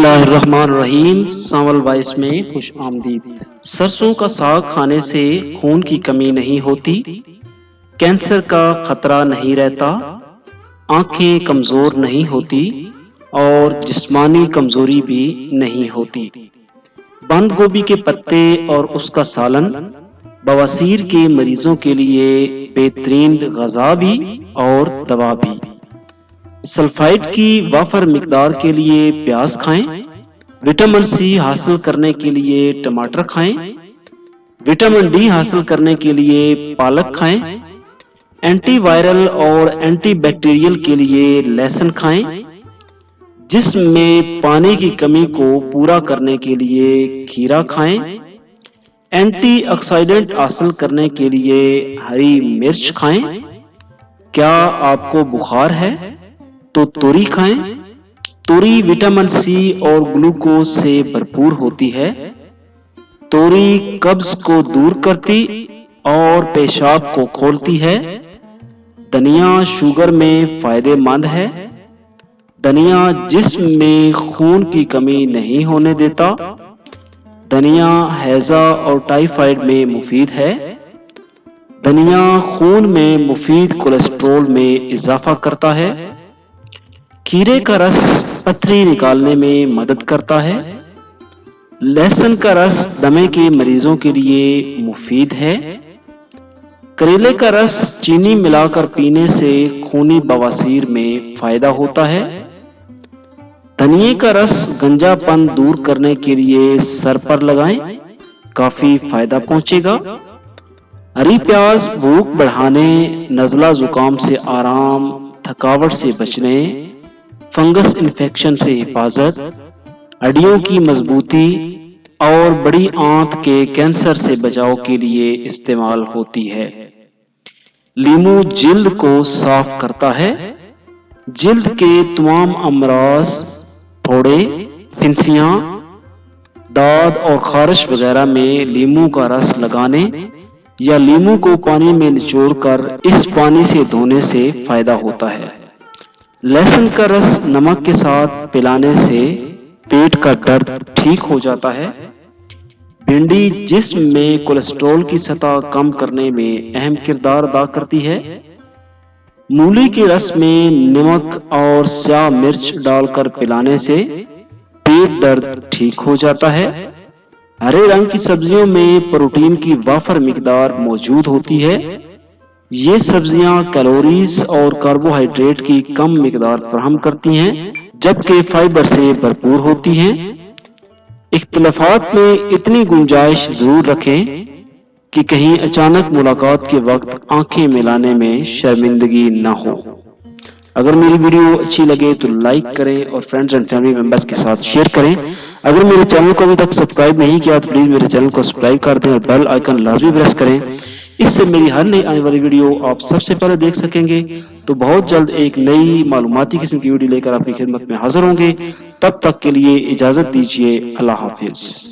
اللہ الرحمن الرحیم ساول وائس میں خوش آمدید۔ سرسوں کا ساگ کھانے سے خون کی کمی نہیں ہوتی، کینسر کا خطرہ نہیں رہتا، آنکھیں کمزور نہیں ہوتی اور جسمانی کمزوری بھی نہیں ہوتی۔ بند گوبھی کے پتے اور اس کا سالن بواسیر کے مریضوں کے لیے بہترین غذا بھی اور دوا بھی۔ سلفائڈ کی وافر مقدار کے لیے پیاز کھائیں، وٹامن سی حاصل کرنے کے لیے ٹماٹر کھائیں، وٹامن ڈی حاصل کرنے کے لیے پالک کھائیں، اینٹی وائرل اور اینٹی بیکٹیریل کے لیے لہسن کھائیں، جسم میں پانی کی کمی کو پورا کرنے کے لیے کھیرا کھائیں، اینٹی آکسیڈنٹ حاصل کرنے کے لیے ہری مرچ کھائیں۔ کیا آپ کو بخار ہے تو توری کھائیں۔ توری وٹامن سی اور گلوکوز سے بھرپور ہوتی ہے۔ توری قبض کو دور کرتی اور پیشاب کو کھولتی ہے۔ دھنیا شوگر میں فائدہ مند ہے۔ دھنیا جسم میں خون کی کمی نہیں ہونے دیتا۔ دھنیا ہیضہ اور ٹائیفائڈ میں مفید ہے۔ دھنیا خون میں مفید کولیسٹرول میں اضافہ کرتا ہے۔ کھیرے کا رس پتھری نکالنے میں مدد کرتا ہے۔ لہسن کا رس دمے کے مریضوں کے لیے مفید ہے۔ کریلے کا رس چینی ملا کر پینے سے خونی بواسیر میں فائدہ ہوتا ہے۔ دھنیے کا رس گنجا پن دور کرنے کے لیے سر پر لگائیں، کافی فائدہ پہنچے گا۔ ہری پیاز بھوک بڑھانے، نزلہ زکام سے آرام، تھکاوٹ سے بچنے، فنگس انفیکشن سے حفاظت، ہڈیوں کی مضبوطی اور بڑی آنت کے کینسر سے بچاؤ کے لیے استعمال ہوتی ہے۔ لیمو جلد کو صاف کرتا ہے۔ جلد کے تمام امراض، پھوڑے، پھنسیاں، داد اور خارش وغیرہ میں لیمو کا رس لگانے یا لیمو کو پانی میں نچوڑ کر اس پانی سے دھونے سے فائدہ ہوتا ہے۔ لہسن کا رس نمک کے ساتھ پلانے سے پیٹ کا درد ٹھیک ہو جاتا ہے۔ بھنڈی جسم میں کولیسٹرول کی سطح کم کرنے میں اہم کردار ادا کرتی ہے۔ مولی کے رس میں نمک اور سیاہ مرچ ڈال کر پلانے سے پیٹ درد ٹھیک ہو جاتا ہے۔ ہرے رنگ کی سبزیوں میں پروٹین کی وافر مقدار موجود ہوتی ہے۔ یہ سبزیاں کیلوریز اور کاربوہائیڈریٹ کی کم مقدار فراہم کرتی ہیں، جبکہ فائبر سے بھرپور ہوتی ہیں۔ اختلافات میں اتنی گنجائش ضرور رکھیں کہ کہیں اچانک ملاقات کے وقت آنکھیں ملانے میں شرمندگی نہ ہو۔ اگر میری ویڈیو اچھی لگے تو لائک کریں اور فرینڈز اینڈ فیملی ممبرز کے ساتھ شیئر کریں۔ اگر میرے چینل کو ابھی تک سبسکرائب نہیں کیا تو پلیز میرے چینل کو سبسکرائب کر دیں اور بیل آئیکن لازمی پریس کریں، اس سے میری ہر نئی آنے والی ویڈیو آپ سب سے پہلے دیکھ سکیں گے۔ تو بہت جلد ایک نئی معلوماتی قسم کی ویڈیو لے کر آپ کی خدمت میں حاضر ہوں گے۔ تب تک کے لیے اجازت دیجیے، اللہ حافظ۔